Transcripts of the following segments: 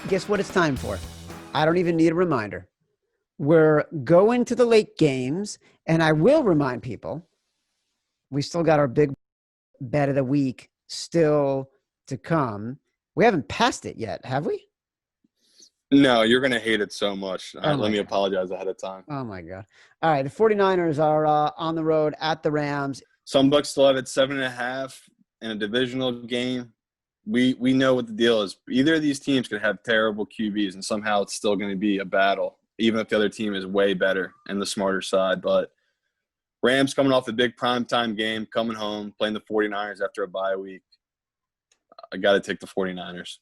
guess what it's time for? I don't even need a reminder. We're going to the late games, and I will remind people, we still got our big bet of the week still to come. We haven't passed it yet, have we? No, you're going to hate it so much. Oh Let me God. apologize ahead of time. Oh, my God. All right, the 49ers are on the road at the Rams. Some books still have it 7.5 in a divisional game. We know what the deal is. Either of these teams could have terrible QBs, and somehow it's still going to be a battle, even if the other team is way better and the smarter side. But Rams coming off a big primetime game, coming home, playing the 49ers after a bye week. I got to take the 49ers.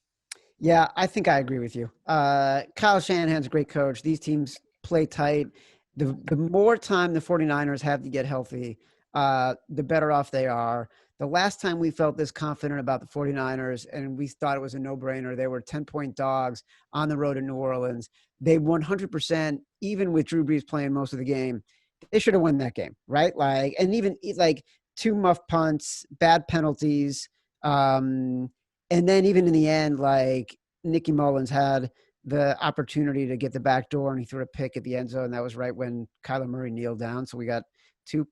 Yeah, I think I agree with you. Kyle Shanahan's a great coach. These teams play tight. The more time the 49ers have to get healthy, the better off they are. The last time we felt this confident about the 49ers and we thought it was a no-brainer, they were 10-point dogs on the road in New Orleans. They 100%, even with Drew Brees playing most of the game, they should have won that game, right? Like, and even like 2 muff punts, bad penalties, and then even in the end, like Nicky Mullins had the opportunity to get the back door and he threw a pick at the end zone. That was right when Kyler Murray kneeled down. So we got 2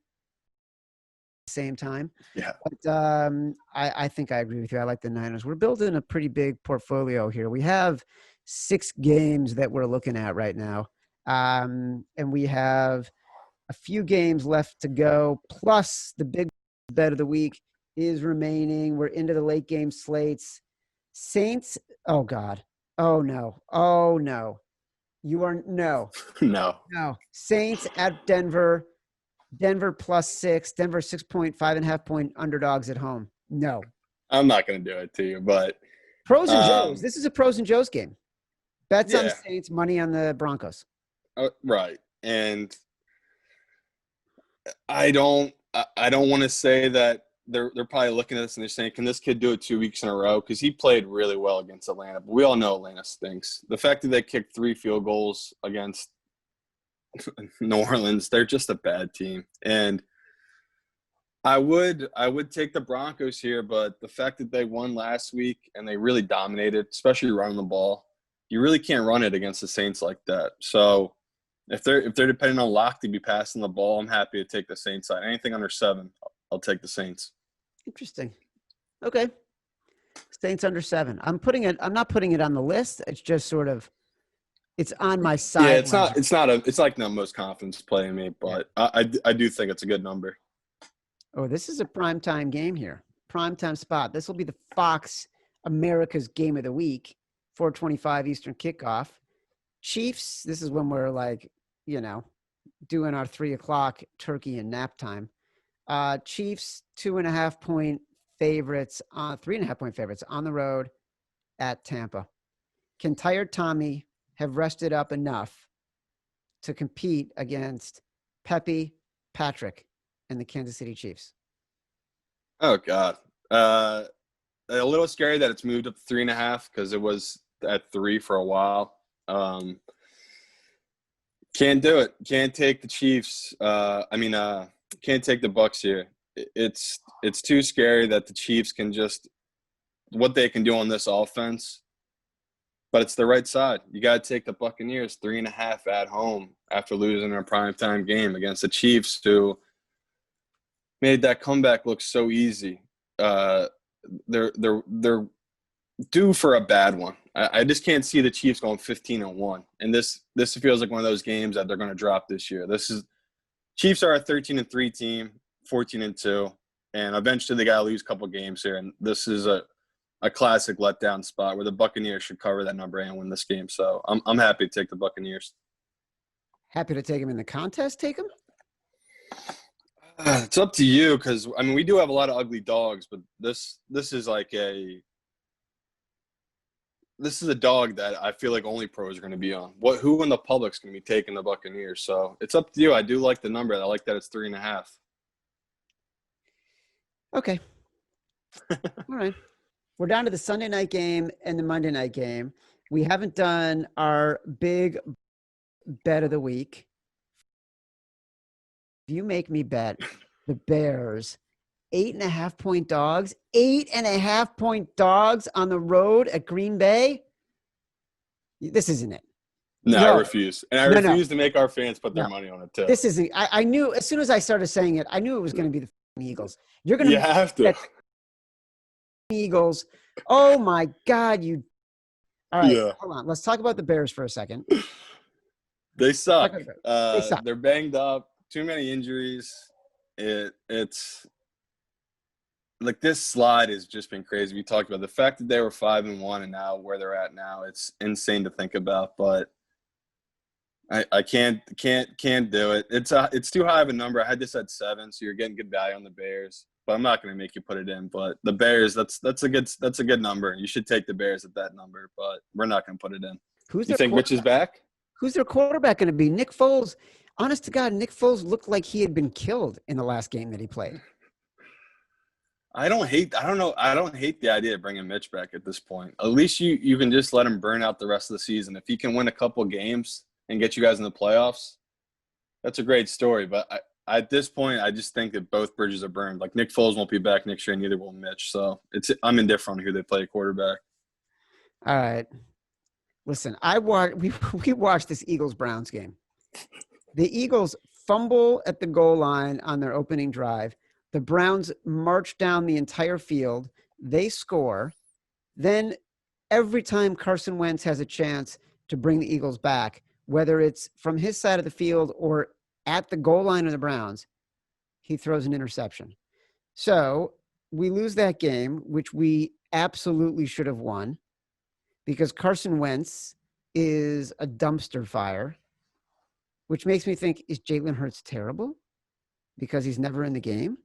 same time. Yeah. But I think I agree with you. I like the Niners. We're building a pretty big portfolio here. We have 6 games that we're looking at right now. And we have a few games left to go. Plus the big bet of the week is remaining. We're into the late game slates. Saints. Oh God. Oh no. Oh no. You are no. No. Saints at Denver. Denver +6. Denver 6.5.5 point underdogs at home. No. I'm not going to do it to you, but Pros and Joes. This is a Pros and Joes game. Bets on the yeah. Saints, money on the Broncos. Right. And I don't want to say that they're probably looking at this and they're saying, can this kid do it 2 weeks in a row? Because he played really well against Atlanta. But we all know Atlanta stinks. The fact that they kicked 3 field goals against New Orleans, they're just a bad team. And I would take the Broncos here, but the fact that they won last week and they really dominated, especially running the ball, you really can't run it against the Saints like that. So if they're depending on Lock to be passing the ball, I'm happy to take the Saints side. Anything under 7, I'll take the Saints. Interesting. Okay. Saints under 7. I'm not putting it on the list. It's just sort of, it's on my side. Yeah, it's like the most confidence play in me, but yeah. I do think it's a good number. Oh, this is a primetime game here. Primetime spot. This will be the Fox America's Game of the Week, 4:25 Eastern kickoff. Chiefs, this is when we're like, doing our 3:00 turkey and nap time. Chiefs 2.5 point favorites, 3.5 point favorites on the road at Tampa. Can tired Tommy have rested up enough to compete against Pepe, Patrick, and the Kansas City Chiefs? Oh God, a little scary that it's moved up to 3.5 because it was at 3 for a while. Can't do it. Can't take the Chiefs. Can't take the Bucs here. It's too scary that the Chiefs can just what they can do on this offense. But it's the right side. You got to take the Buccaneers 3.5 at home after losing a primetime game against the Chiefs, who made that comeback look so easy. They're due for a bad one. I just can't see the Chiefs going 15-1, and this feels like one of those games that they're going to drop this year. Chiefs are a 13-3 team, 14-2, and eventually they got to lose a couple games here. And this is a classic letdown spot where the Buccaneers should cover that number and win this game. So I'm happy to take the Buccaneers. Happy to take them in the contest. Take them. It's up to you because we do have a lot of ugly dogs, but this is like this is a dog that I feel like only pros are going to be on. Who in the public's going to be taking the Buccaneers? So it's up to you. I do like the number. I like that it's 3.5. Okay. All right. We're down to the Sunday night game and the Monday night game. We haven't done our big bet of the week. If you make me bet the Bears 8.5 point dogs, 8.5 point dogs on the road at Green Bay, This isn't it. No, I No, refuse. And I no, refuse to make our fans put their no. money on it, too. This isn't. I knew as soon as I started saying it, I knew it was going to be the Eagles. You're going You to have to. bet the Eagles. Oh, my God. All right, Yeah. hold on. Let's talk about the Bears for a second. They suck. They suck. They're banged up. Too many injuries. It's like this slide has just been crazy. We talked about the fact that they were 5-1 and now where they're at now. It's insane to think about, but I can't do it. It's too high of a number. I had this at 7, so you're getting good value on the Bears, but I'm not going to make you put it in. But the Bears, that's a good number. You should take the Bears at that number, but we're not going to put it in. You think Mitch is back? Who's their quarterback going to be? Nick Foles. Honest to God, Nick Foles looked like he had been killed in the last game that he played. I don't hate the idea of bringing Mitch back at this point. At least you can just let him burn out the rest of the season. If he can win a couple games and get you guys in the playoffs, that's a great story. But at this point, I just think that both bridges are burned. Like Nick Foles won't be back next year, and neither will Mitch. So I'm indifferent on who they play quarterback. All right. Listen, we watched this Eagles-Browns game. The Eagles fumble at the goal line on their opening drive. The Browns march down the entire field. They score. Then every time Carson Wentz has a chance to bring the Eagles back, whether it's from his side of the field or at the goal line of the Browns, he throws an interception. So we lose that game, which we absolutely should have won because Carson Wentz is a dumpster fire, which makes me think, is Jalen Hurts terrible because he's never in the game?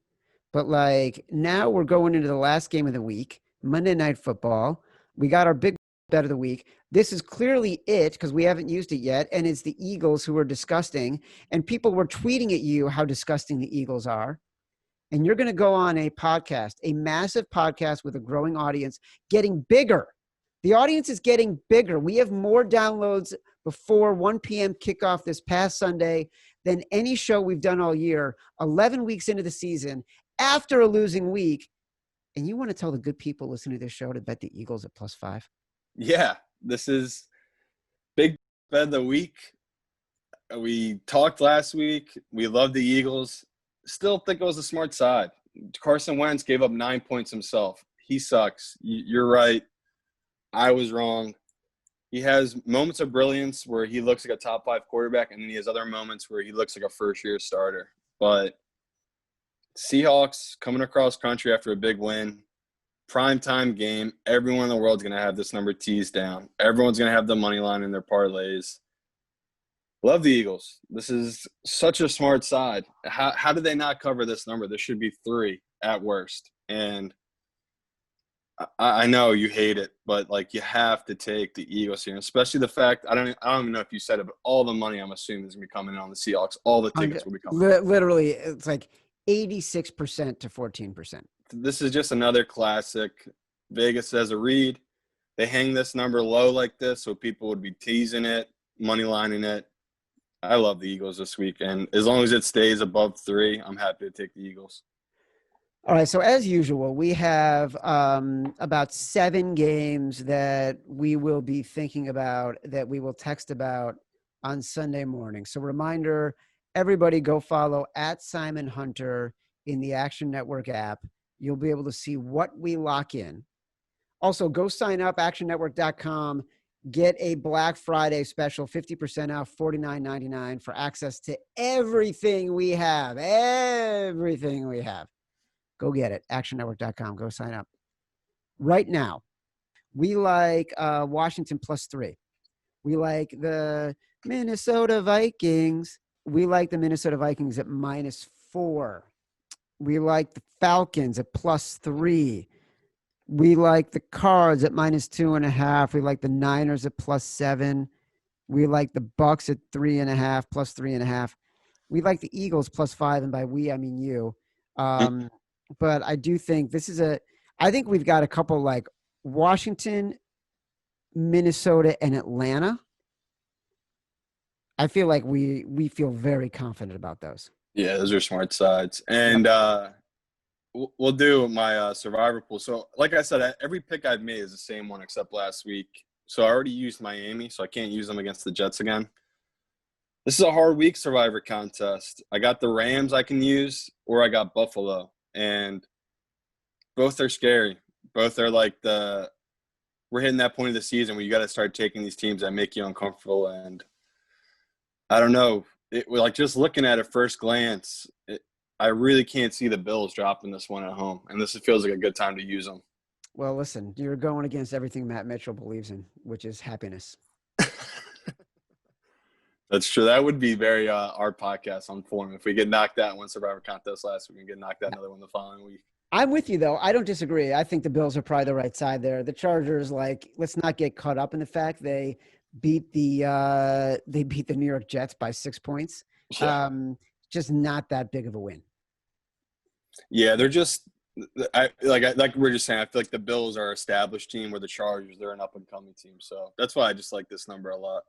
But like now we're going into the last game of the week, Monday Night Football. We got our big bet of the week. This is clearly it because we haven't used it yet. And it's the Eagles who are disgusting. And people were tweeting at you how disgusting the Eagles are. And you're going to go on a podcast, a massive podcast with a growing audience, getting bigger. The audience is getting bigger. We have more downloads before 1 p.m. kickoff this past Sunday than any show we've done all year, 11 weeks into the season, after a losing week. And you want to tell the good people listening to this show to bet the Eagles at +5? Yeah, this is big bet of the week. We talked last week. We love the Eagles. Still think it was a smart side. Carson Wentz gave up 9 points himself. He sucks. You're right. I was wrong. He has moments of brilliance where he looks like a top 5 quarterback, and then he has other moments where he looks like a first-year starter. But Seahawks coming across country after a big win, primetime game, everyone in the world is going to have this number teased down. Everyone's going to have the money line in their parlays. Love the Eagles. This is such a smart side. How did they not cover this number? There should be 3 at worst. And I know you hate it, but like you have to take the Eagles here, especially the fact I don't even know if you said it, but all the money I'm assuming is going to be coming in on the Seahawks. All the tickets will be coming. Literally, it's like 86% to 14%. This is just another classic. Vegas has a read. They hang this number low like this, so people would be teasing it, money lining it. I love the Eagles this week, and as long as it stays above 3, I'm happy to take the Eagles. All right, so as usual, we have about 7 games that we will be thinking about, that we will text about on Sunday morning. So reminder, everybody go follow at Simon Hunter in the Action Network app. You'll be able to see what we lock in. Also, go sign up, actionnetwork.com. Get a Black Friday special, 50% off, $49.99 for access to everything we have. Everything we have. Go get it. actionnetwork.com. Go sign up. Right now, we like Washington +3. We like the Minnesota Vikings. We like the Minnesota Vikings at -4. We like the Falcons at +3. We like the Cards at -2.5. We like the Niners at +7. We like the Bucks at 3.5, +3.5. We like the Eagles +5, and by we I mean you. But I do think I think we've got a couple like Washington, Minnesota, and Atlanta. I feel like we feel very confident about those. Yeah, those are smart sides. And we'll do my survivor pool. So like I said, every pick I've made is the same one except last week. So I already used Miami, so I can't use them against the Jets again. This is a hard week Survivor contest. I got the Rams I can use, or I got Buffalo. And both are scary. Both are like we're hitting that point of the season where you got to start taking these teams that make you uncomfortable. And I don't know. Like just looking at it first glance, I really can't see the Bills dropping this one at home. And this feels like a good time to use them. Well, listen, you're going against everything Matt Mitchell believes in, which is happiness. That's true. That would be very our podcast on form. If we get knocked out one Survivor contest last week, we get knocked out another one the following week. I'm with you, though. I don't disagree. I think the Bills are probably the right side there. The Chargers, like, let's not get caught up in the fact they beat the New York Jets by 6 points. Yeah. Just not that big of a win. Yeah, they're just like we're just saying. I feel like the Bills are an established team, where the Chargers they're an up and coming team. So that's why I just like this number a lot.